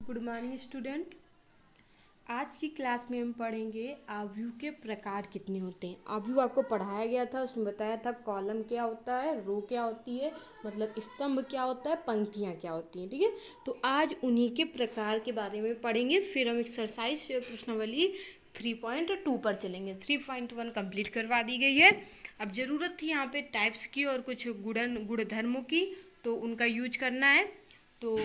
Good morning student. आज की class में हम पढ़ेंगे आव्यूह के प्रकार कितने होते हैं। आव्यूह आपको पढ़ाया गया था, उसमें बताया था कॉलम क्या होता है, रो क्या होती है, मतलब स्तंभ क्या होता है, पंक्तियाँ क्या होती हैं। ठीक है, तो आज उन्हीं के प्रकार के बारे में पढ़ेंगे। फिर हम एक्सरसाइज प्रश्नावली 3.2 पर चलेंगे। 3.1 कंप्लीट करवा दी गई है। अब ज़रूरत थी यहाँ पे टाइप्स की और कुछ गुणधर्मों की, तो उनका यूज करना है। तो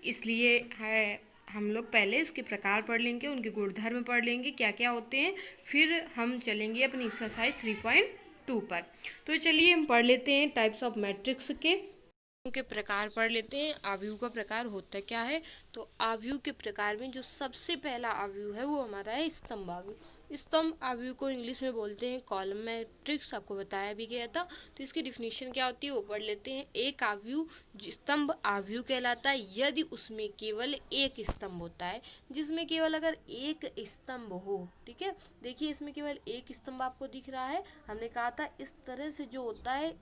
इसलिए है हम लोग पहले इसके प्रकार पढ़ लेंगे, उनके गुणधर्म पढ़ लेंगे क्या क्या होते हैं, फिर हम चलेंगे अपनी एक्सरसाइज 3.2 पर। तो चलिए हम पढ़ लेते हैं टाइप्स ऑफ मैट्रिक्स के प्रकार पढ़ लेते हैं। आव्यूह का प्रकार होता क्या है, तो आव्यूह के प्रकार में जो सबसे पहला आव्यूह है वो हमारा है स्तंभ आव्यूह। स्तंभ आव्यूह को इंग्लिश में बोलते हैं कॉलम मैट्रिक्स, आपको बताया भी गया था। तो इसकी डिफिनीशन क्या होती है वो पढ़ लेते हैं। एक आव्यूह स्तंभ आव्यूह कहलाता है यदि उसमें केवल एक स्तंभ होता है। जिसमें केवल अगर एक स्तंभ हो, ठीक है, देखिए इसमें केवल एक स्तंभ आपको दिख रहा है। हमने कहा था इस तरह से जो होता है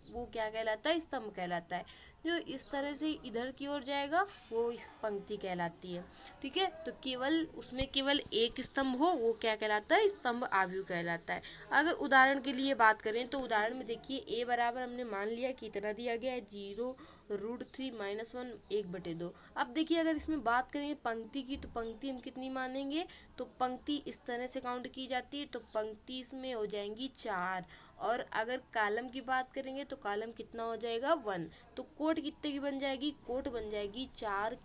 वो क्या कहलाता है, स्तंभ कहलाता है। जो इस तरह से इधर की ओर जाएगा वो पंक्ति कहलाती है। ठीक है, तो केवल उसमें केवल एक स्तंभ हो वो क्या कहलाता है, स्तंभ आव्यूह कहलाता है। अगर उदाहरण के लिए बात करें तो उदाहरण में देखिए a बराबर हमने मान लिया कितना दिया गया है, 0√3 - 1 1/2। अब देखिए अगर इसमें बात करें पंक्ति की, तो पंक्ति हम कितनी मानेंगे, तो पंक्ति इस तरह से काउंट की जाती है, तो पंक्ति इसमें हो जाएंगी 4। और अगर कॉलम की बात करेंगे तो कॉलम कितना हो जाएगा 1। तो कोट कितने की बन जाएगी, कोट बन जाएगी 4,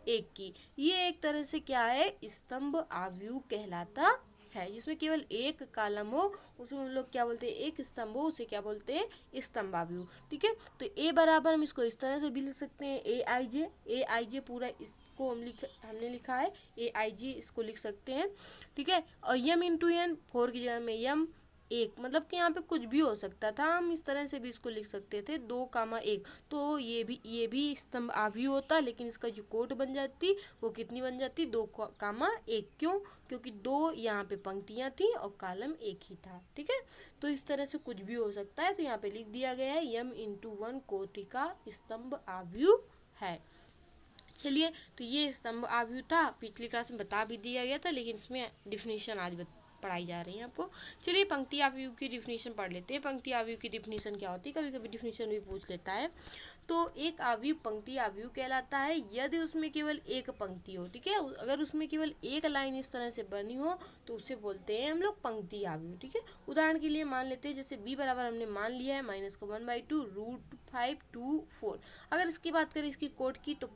1 की। ये एक तरह से क्या है, स्तंभ आव्यूह कहलाता है। जिसमें केवल एक कॉलम हो उसमें हम लोग क्या बोलते हैं, एक स्तंभ हो उसे क्या बोलते हैं, स्तंभ आव्यूह। ठीक है, तो ए बराबर हम इसको इस तरह से भी लिख सकते हैं, ए आई जे पूरा इसको हमने लिखा है ए आई जे, इसको लिख सकते हैं। ठीक है, और यम इंटू एन, 4 की जगह में यम एक, मतलब कि यहाँ पे कुछ भी हो सकता था, हम इस तरह से भी इसको लिख सकते थे 2, 1। तो ये भी स्तंभ आव्यूह होता, लेकिन इसका जो कोट बन जाती वो कितनी बन जाती, 2, 1। क्यों, क्योंकि 2 यहाँ पे पंक्तियां थी और कॉलम एक ही था। ठीक है, तो इस तरह से कुछ भी हो सकता है। तो यहाँ पे लिख दिया गया है यम इंटू 1 कोटि स्तंभ आव्यूह है। चलिए, तो ये स्तंभ आव्यूह था, पिछली क्लास में बता भी दिया गया था, लेकिन इसमें डिफिनीशन आज पढ़ाई जा रही है आपको। चलिए पंक्ति आव्यूह की डिफिनीशन पढ़ लेते हैं। पंक्ति आव्यूह की डिफिनीशन क्या होती है, कभी कभी डिफिनीशन भी पूछ लेता है। तो एक आव्यूह पंक्ति आव्यूह कहलाता है यदि उसमें केवल एक पंक्ति हो। ठीक है, अगर उसमें केवल एक लाइन इस तरह से बनी हो तो उसे बोलते हैं हम लोग पंक्ति आव्यूह। ठीक है, उदाहरण के लिए मान लेते हैं, जैसे b बराबर हमने मान लिया है -1/2 √5 अगर इसकी बात करें इसकी कोट की, तो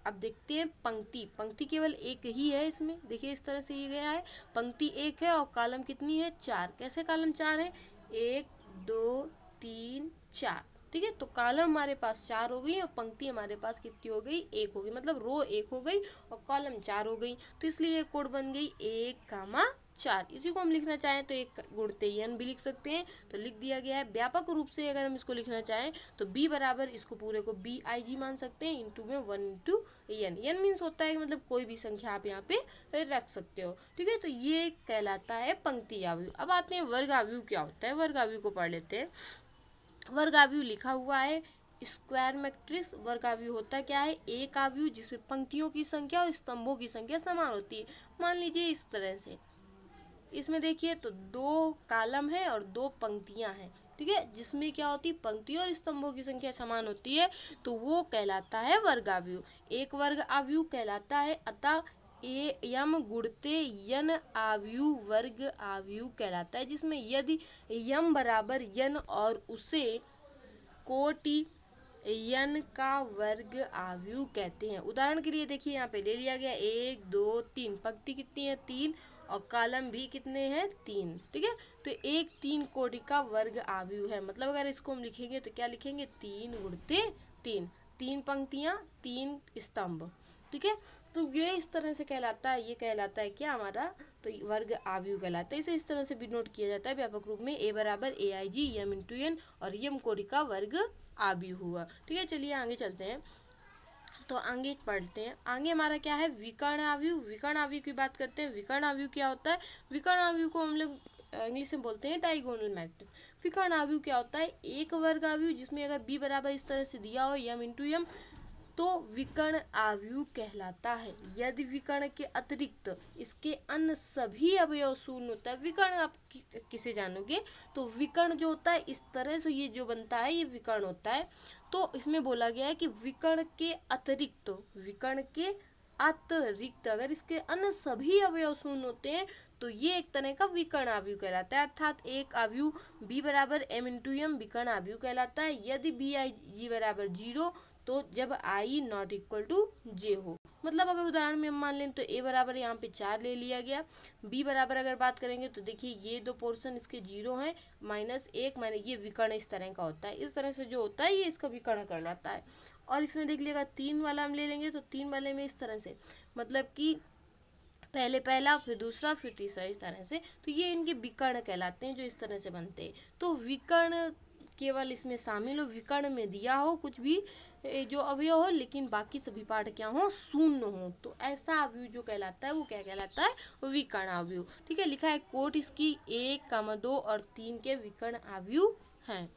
अब देखते हैं पंक्ति केवल एक ही है। इसमें देखिए इस तरह से ये गया है, पंक्ति एक है और कॉलम कितनी है, 4। कैसे कॉलम 4 है, 1 2 3 4। ठीक है, तो कॉलम हमारे पास 4 हो गई और पंक्ति हमारे पास कितनी हो गई, 1 हो गई, मतलब रो 1 हो गई और कॉलम 4 हो गई। तो इसलिए कोड बन गई 1, 4। इसी को हम लिखना चाहें तो एक गुणते n भी लिख सकते हैं, तो लिख दिया गया है। व्यापक रूप से अगर हम इसको लिखना चाहें तो b बराबर इसको पूरे को BIG मान सकते हैं, इंटू में 1 इंटू n मीन्स होता है मतलब कोई भी संख्या आप यहाँ पे रख सकते हो। ठीक है, तो ये कहलाता है पंक्ति आव्यूह। अब आते हैं वर्ग आव्यूह क्या होता है। वर्ग आव्यूह को पढ़ लेते हैं। वर्ग आव्यूह लिखा हुआ है स्क्वायर मैट्रिक्स। वर्ग आव्यूह होता क्या है, एक आव्यूह जिसमें पंक्तियों की संख्या और स्तंभों की संख्या समान होती है। मान लीजिए इस तरह से, इसमें देखिए तो 2 कॉलम है और 2 पंक्तियां हैं। ठीक है, जिसमें क्या होती है, पंक्तियों और स्तंभों की संख्या समान होती है, तो वो कहलाता है वर्ग आव्यूह। एक वर्ग आव्यूह कहलाता है। अतः यम गुणते यन आव्यूह वर्ग आव्यूह कहलाता है, जिसमें यदि यम बराबर यन और उसे कोटि यन का वर्ग आव्यूह कहते हैं। उदाहरण के लिए देखिए यहाँ पे ले लिया गया 1 2 3, पंक्ति कितनी है, 3, और कॉलम भी कितने हैं, 3। ठीक है, तो 1 3 कोटि का वर्ग आव्यूह है। मतलब अगर इसको हम लिखेंगे तो क्या लिखेंगे, 3 गुणते 3, 3 पंक्तियां 3 स्तंभ। ठीक है, तो ये इस तरह से कहलाता है, ये कहलाता है क्या हमारा, तो वर्ग आव्यूह कहलाता है। इसे इस तरह से भी नोट किया जाता है व्यापक रूप में, a बराबर AIG यम इंटू n और यम कोटि का वर्ग आव्यूह हुआ। ठीक है, चलिए आगे चलते हैं। तो आगे पढ़ते हैं। आगे हमारा क्या है, विकर्ण आव्यूह। विकर्ण आव्यूह की बात करते हैं। विकर्ण आव्यूह क्या होता है, विकर्ण आव्यूह को हम लोग इंग्लिश में बोलते हैं डायगोनल मैट्रिक्स। विकर्ण आव्यूह क्या होता है, एक वर्ग आव्यूह जिसमें अगर b बराबर इस तरह से दिया हो यम इंटू यम, तो विकर्ण अवयव कहलाता है। यदि विकर्ण के अतिरिक्त इसके अन्य सभी अवयव शून्य होता है, विकर्ण आप किसे जानोगे, तो विकर्ण जो होता है इस तरह से ये जो बनता है ये विकर्ण होता है। तो इसमें बोला गया है कि विकर्ण के अतिरिक्त, विकर्ण के अतिरिक्त अगर इसके अन्य सभी अवयव शून्य होते हैं तो ये एक तरह का विकर्ण अवयव कहलाता है। अर्थात एक अवयव b बराबर m इंटू एम विकर्ण अवयव कहलाता है। यदि b(i) बराबर 0 तो जब i not equal to j हो। मतलब अगर उदाहरण में हम मान लें तो a बराबर यहाँ पे 4 ले लिया गया, b बराबर अगर बात करेंगे तो देखिए ये दो पोर्शन इसके 0 हैं, -1 माने ये विकर्ण इस तरह का होता है। इस तरह से जो होता है ये इसका विकर्ण कहलाता है। और इसमें देख लीजिएगा 3 वाला हम ले लेंगे तो 3 वाले में इस तरह से, मतलब कि पहले पहला फिर दूसरा फिर तीसरा इस तरह से, तो ये इनके विकर्ण कहलाते हैं जो इस तरह से बनते हैं। तो विकर्ण केवल इसमें शामिल हो, विकर्ण में दिया हो कुछ भी जो अवयव हो लेकिन बाकी सभी पार्ट क्या हो, शून्य हो, तो ऐसा अवयव जो कहलाता है वो क्या कहलाता है, विकर्ण अवयव। ठीक है, लिखा है कोट इसकी 1, 2 और 3 के विकर्ण अवयव हैं।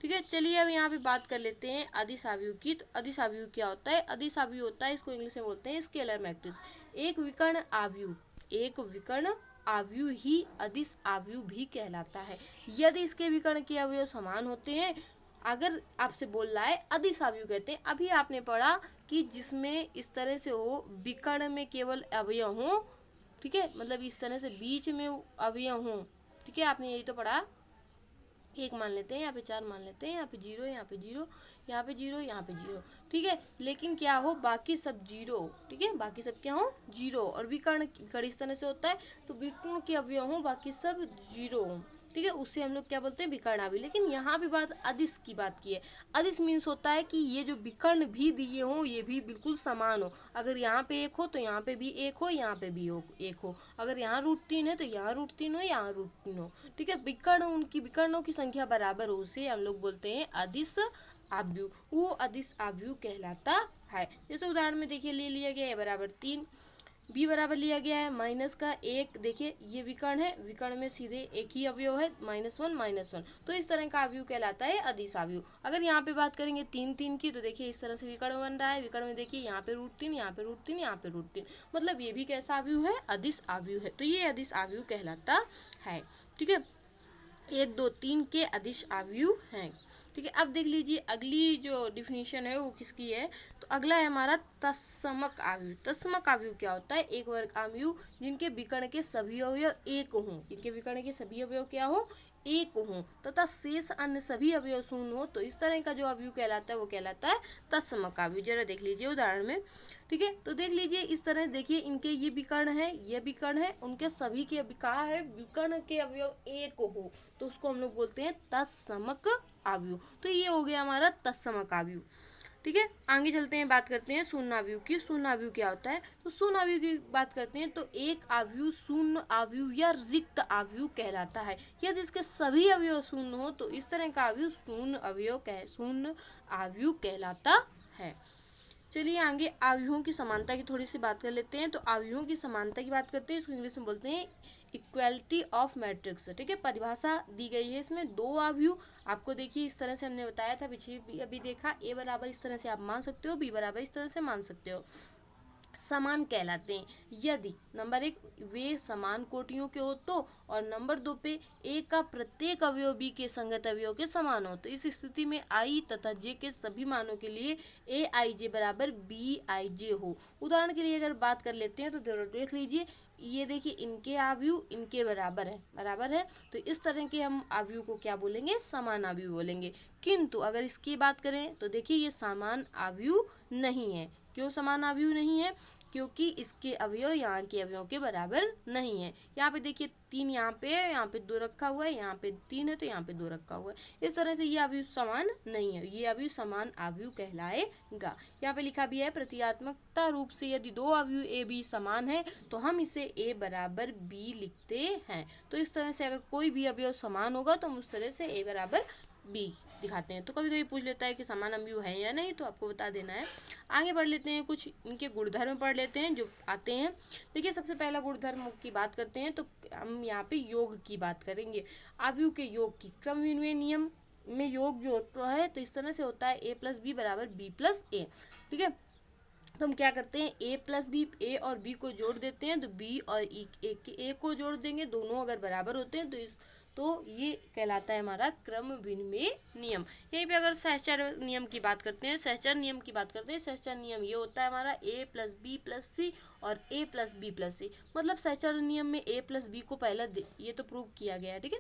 ठीक है, चलिए अब यहाँ पे बात कर लेते हैं अदिश अवयव की। तो अदिश अवयव क्या होता है, अदिश अवयव होता है, इसको इंग्लिश में बोलते हैं स्केलर मैट्रिक्स। एक विकर्ण अवयव ही अदिश अवयव भी कहलाता है यदि इसके विकर्ण के अवयव समान होते हैं। अगर आपसे बोल रहा है अदिश अवयव कहते हैं, अभी आपने पढ़ा कि जिसमें इस तरह से हो विकर्ण में केवल अवयव हो, ठीक है, मतलब इस तरह से बीच में अवयव हो, ठीक है, आपने यही तो पढ़ा। 1 मान लेते हैं, यहाँ पे 4 मान लेते हैं, यहाँ पे 0, यहाँ पे 0, यहाँ पे 0, यहाँ पे 0, ठीक है, लेकिन क्या हो बाकी सब 0, ठीक है, बाकी सब क्या हो 0। और विकर्ण इस तरह से होता है तो विकर्ण के अवयव हो बाकी सब 0, ठीक है, उससे हम लोग क्या बोलते हैं विकर्ण अवयव। लेकिन यहाँ भी बात अदिश की बात की है। अदिश मीन्स होता है कि ये जो विकर्ण भी दिए हो ये भी बिल्कुल समान हो। अगर यहाँ पे 1 हो तो यहाँ पे भी 1 हो, यहाँ पे भी 1 हो, अगर यहाँ √3 है तो यहाँ √3 हो, यहाँ √3 हो, ठीक है, विकर्णों की संख्या बराबर हो उसे हम लोग बोलते हैं अदिश अवयव, वो अदिश अवयव कहलाता है। जैसे उदाहरण में देखिए ले लिया गया है बराबर 3, b बराबर लिया गया है -1, देखिए ये विकर्ण है, विकर्ण में सीधे एक ही अवयव है -1, तो इस तरह का अवयव कहलाता है अदिश अवयव। अगर यहाँ पे बात करेंगे 3 की तो देखिए इस तरह से विकर्ण बन रहा है, विकर्ण में देखिए यहाँ पे √3, यहाँ पे √3, यहाँ पे √3, मतलब ये भी कैसा अवयव है, अदिश अवयव है, तो ये अदिश अवयव कहलाता है। ठीक है, 1, 2, 3 के अदिश अवयव हैं। ठीक है, अब देख लीजिए अगली जो डिफिनीशन है वो किसकी है, तो अगला है हमारा तत्समक अवयव। तत्समक अवयव क्या होता है, एक वर्ग अवयव जिनके विकर्ण के सभी अवयव एक हों, जिनके विकर्ण के सभी अवयव क्या हो, एक हों तथा शेष अन्य सभी अवयव शून्य हो, तो इस तरह का जो अवयव कहलाता है वो कहलाता है तत्समक अवयव। जरा देख लीजिए उदाहरण में, ठीक है, तो देख लीजिए इस तरह देखिए इनके ये विकर्ण है, ये विकर्ण है, उनके सभी के कहा है विकर्ण के अवयव एक हो, तो उसको हम लोग बोलते हैं तत्समक अवयव। तो ये हो गया हमारा तत्समक अवयव। ठीक है, आगे चलते हैं, बात करते हैं शून्य अवयव की। शून्य अवयव क्या होता है, तो शून्य अवयव की बात करते हैं तो एक अवयव शून्य अवयव या रिक्त अवयव कहलाता है यदि इसके सभी अवयव शून्य हो, तो इस तरह का अवयव शून्य अवयव कहलाता है। चलिए आगे अवयवों की समानता की थोड़ी सी बात कर लेते हैं। तो अवयवों की समानता की बात करते हैं, इसको इंग्लिश में बोलते हैं इक्वालिटी ऑफ मैट्रिक्स। ठीक है, परिभाषा दी गई है इसमें, 2 अवयव आपको देखिए इस तरह से हमने बताया था पिछले अभी देखा, a बराबर इस तरह से आप मान सकते हो, b बराबर इस तरह से मान सकते हो, समान कहलाते हैं यदि नंबर 1 वे समान कोटियों के हो तो, और नंबर 2 पे a का प्रत्येक अवयव b के संगत अवयव के समान हो। तो इस स्थिति में i तथा j के सभी मानों के लिए aij बराबर bij हो। उदाहरण के लिए अगर बात कर लेते हैं तो देख लीजिए, ये देखिए इनके अवयव इनके बराबर है, तो इस तरह के हम अवयव को क्या बोलेंगे, समान अवयव बोलेंगे। किंतु अगर इसकी बात करें तो देखिए ये समान अवयव नहीं है। क्यों समान अवयव नहीं है, क्योंकि इसके अवयव यहाँ के अवयवों के बराबर नहीं है। यहाँ पे देखिए 3 यहाँ पे है, यहाँ पे 2 रखा हुआ है, यहाँ पे 3 है तो यहाँ पे 2 रखा हुआ है, इस तरह से ये अवयव समान नहीं है, ये अवयव समान अवयव कहलाएगा। यहाँ पे लिखा भी है प्रतीकात्मकता रूप से यदि 2 अवयव ए बी समान है तो हम इसे a बराबर b लिखते हैं। तो इस तरह से अगर कोई भी अवयव समान होगा तो हम उस तरह से a बराबर b दिखाते हैं। तो कभी कभी पूछ लेता है कि समान अवयव है या नहीं, तो आपको बता देना है। आगे बढ़ लेते हैं, कुछ इनके गुणधर्म पढ़ लेते हैं जो आते हैं। देखिए सबसे पहला गुणधर्म की बात करते हैं तो हम यहाँ पे योग की बात करेंगे, अवयव के योग की। क्रम विनिमय नियम में योग जो होता है तो इस तरह से होता है a + b बराबर b + a। ठीक है, तो हम क्या करते हैं, ए प्लस बी, ए और बी को जोड़ देते हैं तो बी और ए को जोड़ देंगे, दोनों अगर बराबर होते हैं तो ये कहलाता है हमारा क्रम विनिमय नियम। यहीं पे अगर सहचर नियम की बात करते हैं, सहचर नियम ये होता है हमारा ए प्लस बी प्लस सी और ए प्लस बी प्लस सी। मतलब सहचर नियम में ए प्लस बी को पहले ये तो प्रूव किया गया है, ठीक है।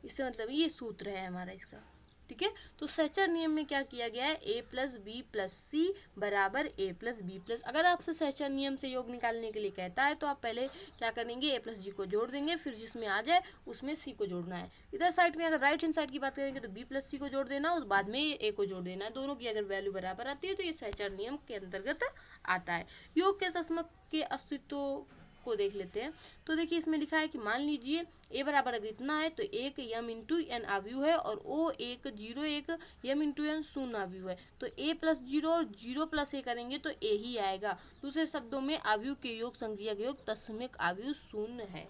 इससे मतलब ये सूत्र है हमारा इसका, ठीक है। तो सहचर नियम में क्या किया गया है, ए प्लस बी प्लस सी बराबर ए प्लस बी प्लस। अगर आपसे सहचर नियम से योग निकालने के लिए कहता है तो आप पहले क्या करेंगे, ए प्लस जी को जोड़ देंगे, फिर जिसमें आ जाए उसमें सी को जोड़ना है। इधर साइड में अगर राइट हैंड साइड की बात करेंगे तो बी प्लस सी को जोड़ देना, उस बाद में ए को जोड़ देना है। दोनों की अगर वैल्यू बराबर आती है तो ये सहचर नियम के अंतर्गत आता है। योग के तस्मक के अस्तित्व को देख लेते हैं। तो देखिए इसमें लिखा है कि मान लीजिए ए बराबर अगर इतना है तो एक यम इंटू एन आव्यूह है और ओ एक जीरो एक यम इंटू एन शून्य आव्यूह है। तो ए प्लस जीरो और जीरो प्लस ए करेंगे तो ए ही आएगा। दूसरे शब्दों में आव्यूह के योग संक्रिया के योग तत्समक आव्यूह शून्य है,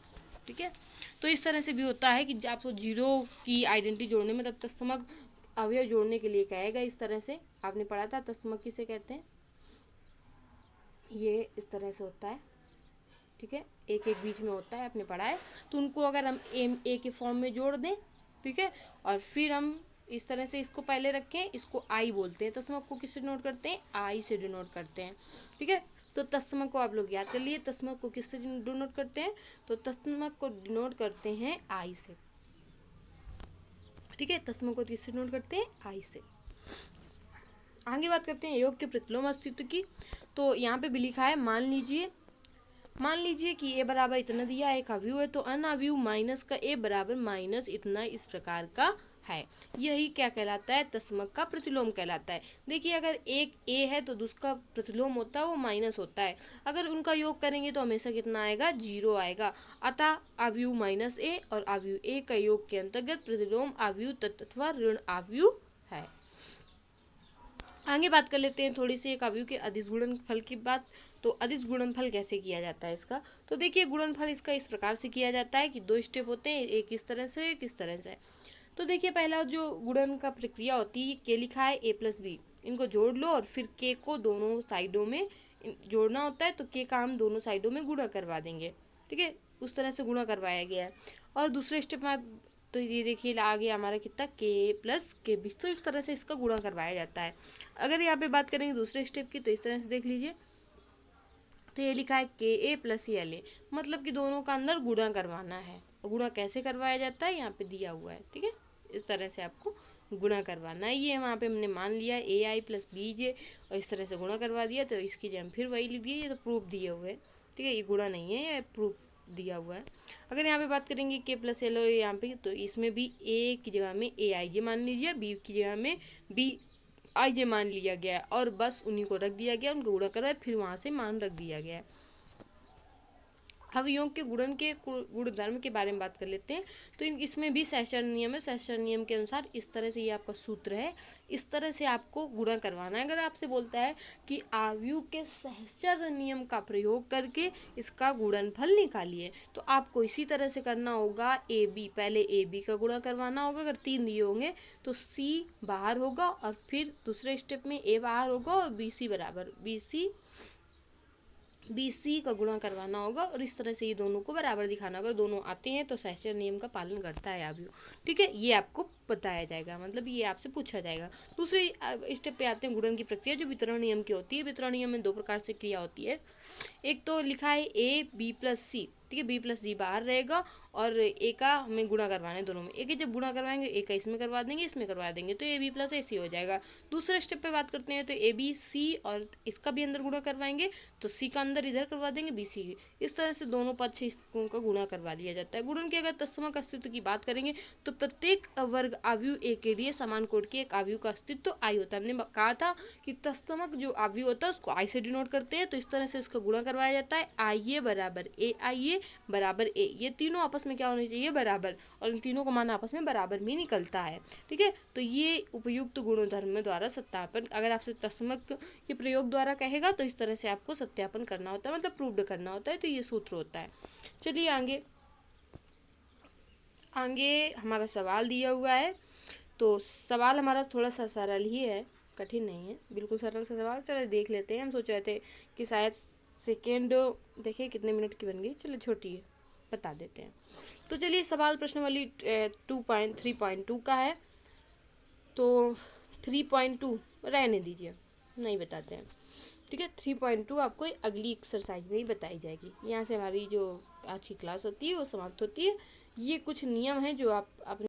ठीक है। तो इस तरह से भी होता है कि आपको जीरो की आइडेंटिटी जोड़ने में तत्समक अवयव जोड़ने के लिए कहेगा। इस तरह से आपने पढ़ा था तत्समक किसे कहते हैं, ये इस तरह से होता है, ठीक है। एक एक बीच में होता है, आपने पढ़ा है। तो उनको अगर हम ए के फॉर्म में जोड़ दें, ठीक है, और फिर हम इस तरह से इसको पहले रखें, इसको आई बोलते हैं। तत्समक को किससे डिनोट करते हैं, आई से डिनोट करते हैं, ठीक है। तो तत्समक को आप लोग याद कर लिए, तत्समक को किससे डिनोट करते हैं, तो तत्समक को डिनोट करते हैं आई से, ठीक है। तत्समक को किससे डिनोट करते हैं, आई से। आगे बात करते हैं योग के प्रतिलोम अस्तित्व की। तो यहाँ पे भी लिखा है, मान लीजिए कि ए बराबर इतना दिया एक अव्यूह है तो अन अव्यूह माइनस का ए बराबर माइनस इतना इस प्रकार का है। यही क्या कहलाता है, तत्समक का प्रतिलोम कहलाता है। देखिए अगर एक ए है तो दूसरा प्रतिलोम होता है वो माइनस होता है। अगर उनका योग करेंगे तो हमेशा कितना आएगा, जीरो आएगा। अतः अव्यूह माइनस ए और अव्यूह ए का योग के अंतर्गत प्रतिलोम अव्यूह तथा ऋण अव्यूह है। आगे बात कर लेते हैं थोड़ी सी एक अव्यूह के अदिश गुणनफल की बात। तो अदिश गुणनफल कैसे किया जाता है इसका, तो देखिए गुणनफल इसका इस प्रकार से किया जाता है कि दो स्टेप होते हैं, एक इस तरह से एक इस तरह से। तो देखिए पहला जो गुणन का प्रक्रिया होती है, के लिखा है ए प्लस बी, इनको जोड़ लो और फिर के को दोनों साइडों में जोड़ना होता है, तो के का हम दोनों साइडों में गुणा करवा देंगे, ठीक है। उस तरह से गुणा करवाया गया है। और दूसरे स्टेप में तो ये देखिए आ गया हमारा कितना, के प्लस के बी। तो इस तरह से इसका गुणा करवाया जाता है। अगर यहाँ पे बात करेंगे दूसरे स्टेप की तो इस तरह से देख लीजिए, तो ये लिखा है के ए प्लस एल ए, मतलब कि दोनों का अंदर गुणा करवाना है। गुणा कैसे करवाया जाता है यहाँ पे दिया हुआ है, ठीक है। इस तरह से आपको गुणा करवाना है। ये वहाँ पे हमने मान लिया ए आई प्लस बी जे और इस तरह से गुणा करवा दिया, तो इसकी जगह हम फिर वही लिख दिए। ये तो प्रूफ दिए हुए हैं, ठीक है, ये गुणा नहीं है, ये प्रूफ दिया हुआ है। अगर यहाँ पे बात करेंगे के प्लस एल ओ यहाँ पे, तो इसमें भी ए की जगह में ए आई जे मान लीजिए, बी की जगह में बी आई जे मान लिया गया और बस उन्हीं को रख दिया गया, उनको गुणा करवाया फिर वहां से मान रख दिया गया। अब योग के गुणन के गुणधर्म के बारे में बात कर लेते हैं। तो इसमें भी सहचर नियम है। सहचर नियम के अनुसार इस तरह से ये आपका सूत्र है, इस तरह से आपको गुणा करवाना है। अगर आपसे बोलता है कि आव्यूह के सहचर नियम का प्रयोग करके इसका गुणनफल निकालिए, तो आपको इसी तरह से करना होगा। ए बी, पहले ए बी का गुणा करवाना होगा, अगर 3 दिए होंगे तो सी बाहर होगा और फिर दूसरे स्टेप में ए बाहर होगा और बी सी बराबर बी सी का गुणा करवाना होगा और इस तरह से ये दोनों को बराबर दिखाना। अगर दोनों आते हैं तो सहचर नियम का पालन करता है आव्यूह, ठीक है। ये आपको बताया जाएगा, मतलब ये आपसे पूछा जाएगा। दूसरे स्टेप पे आते हैं गुणन की प्रक्रिया, जो वितरण नियम की होती है। वितरण नियम में 2 प्रकार से क्रिया होती है। एक तो लिखा है ए बी प्लस सी, ठीक है, बी प्लस जी बाहर रहेगा और ए का हमें गुणा करवाना है दोनों में। एक जब गुणा करवाएंगे ए का इसमें करवा देंगे, इसमें करवा देंगे, तो ए बी प्लस ए सी हो जाएगा। दूसरे स्टेप पे बात करते हैं तो ए बी सी और इसका भी अंदर गुणा करवाएंगे, तो सी का अंदर इधर करवा देंगे बी सी। इस तरह से दोनों पद से इसको का गुणा करवा लिया जाता है। गुणन के अगर तत्समक अस्तित्व की बात करेंगे तो प्रत्येक वर्ग आव्यूह ए के लिए समान कोटि के एक आव्यूह का अस्तित्व आई होता है। हमने कहा था कि तत्समक जो आव्यूह होता है उसको आई से डिनोट करते हैं, तो इस तरह से इसका गुणा करवाया जाता है। आई ए बराबर ए आई ए बराबर ए, ये तीनों आपस में क्या होने चाहिए, बराबर, और इन तीनों का मान आपस में बराबर में निकलता है, ठीक है। तो ये उपयुक्त गुणधर्म द्वारा सत्यापन, अगर आपसे तत्समक के प्रयोग द्वारा कहेगा तो इस तरह से आपको सत्यापन करना होता है, मतलब प्रूव्ड करना होता है। तो ये सूत्र होता है। चलिए आगे हमारा सवाल दिया हुआ है। तो सवाल हमारा थोड़ा सा सरल ही है, कठिन नहीं है, बिल्कुल सरल सा सवाल। चलो देख लेते हैं। हम सोच रहे थे कि शायद सेकेंड, देखिए कितने मिनट की बन गई। चलो छोटी है, बता देते हैं। तो चलिए सवाल प्रश्नावली 3.2 का है। तो 3.2 रहने दीजिए, नहीं बताते हैं, ठीक है। 3.2 आपको अगली एक्सरसाइज में ही बताई जाएगी। यहाँ से हमारी जो आज की क्लास होती है वो समाप्त होती है। ये कुछ नियम हैं जो आप अपने